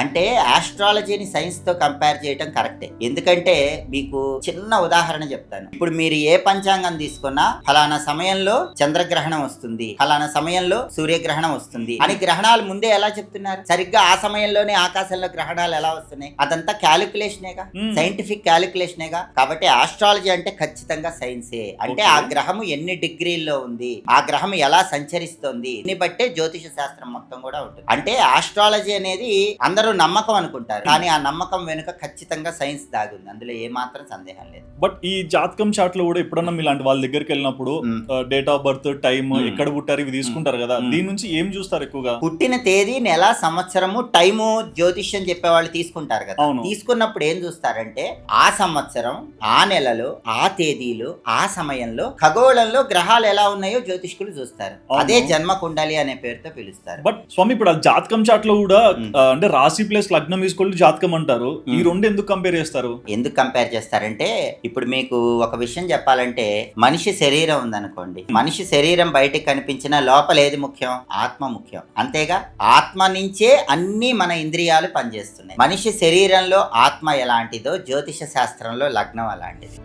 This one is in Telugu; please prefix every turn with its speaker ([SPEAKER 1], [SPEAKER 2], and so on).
[SPEAKER 1] అంటే ఆస్ట్రాలజీని సైన్స్ తో కంపేర్ చేయటం కరెక్టే. ఎందుకంటే మీకు చిన్న ఉదాహరణ చెప్తాను. ఇప్పుడు మీరు ఏ పంచాంగం తీసుకున్నా ఫలానా సమయంలో చంద్రగ్రహణం వస్తుంది, ఫలానా సమయంలో సూర్యగ్రహణం వస్తుంది అని గ్రహణాలు ముందే ఎలా చెప్తున్నారు? సరిగ్గా ఆ సమయంలోనే ఆకాశంలో గ్రహణాలు ఎలా వస్తున్నాయి? అదంతా క్యాలిక్యులేషనేగా, సైంటిఫిక్ క్యాలిక్యులేషనేగా. కాబట్టి ఆస్ట్రాలజీ అంటే ఖచ్చితంగా సైన్సే. అంటే ఆ గ్రహము ఎన్ని డిగ్రీల్లో ఉంది, ఆ గ్రహం ఎలా సంచరిస్తోంది దీన్ని బట్టే జ్యోతిష శాస్త్రం మొత్తం కూడా ఉంటుంది. అంటే ఆస్ట్రాలజీ అనేది అందరూ నమ్మకం అనుకుంటారు, కానీ ఆ నమ్మకం వెనుక ఖచ్చితంగా సైన్స్ దాగుంది. అందులో ఏ మాత్రం సందేహం లేదు.
[SPEAKER 2] బట్ ఈ జాతకం చాట్ లో కూడా ఎప్పుడన్నా ఇలాంటి వాళ్ళ దగ్గరికి వెళ్ళినప్పుడు డేట్ ఆఫ్ బర్త్, టైం, ఎక్కడ పుట్టారు ఇవి తీసుకుంటారు కదా, దీని నుంచి ఏం చూస్తారు ఎక్కువగా?
[SPEAKER 1] పుట్టిన తేదీ, నెల, సంవత్సరము, టైము జ్యోతిష్యం చెప్పే వాళ్ళు తీసుకుంటారు కదా. తీసుకున్నప్పుడు ఏం చూస్తారంటే ఆ సంవత్సరం, ఆ నెలలో, ఆ తేదీలో, ఆ సమయంలో ఖగోళంలో గ్రహాలు ఎలా ఉన్నాయో జ్యోతిష్కులు చూస్తారు. అదే జన్మ కుండలి అనే పేరుతో పిలుస్తారు.
[SPEAKER 2] బట్ స్వామి ఇప్పుడు ఆ జాతకం చాట్ లో కూడా అంటే రాశి ప్లస్ లగ్నం ఈక్వల్ జాతకం అంటారు. ఈ రెండు ఎందుకు కంపేర్ చేస్తారు?
[SPEAKER 1] ఎందుకు కంపేర్ చేస్తారంటే ఇప్పుడు మీకు ఒక విషయం చెప్పాలంటే మనిషి శరీరం ఉందనుకోండి, మనిషి శరీరం బయటికి కనిపించిన లోపల ఏది ముఖ్యం? ఆత్మ ముఖ్యం. అంతేగా, ఆత్మ నుంచే అన్ని మన ఇంద్రియాలు పనిచేస్తున్నాయి. మనిషి శరీరంలో ఆత్మ ఎలాంటిదో జ్యోతిష శాస్త్రంలో లగ్నం అలాంటిది.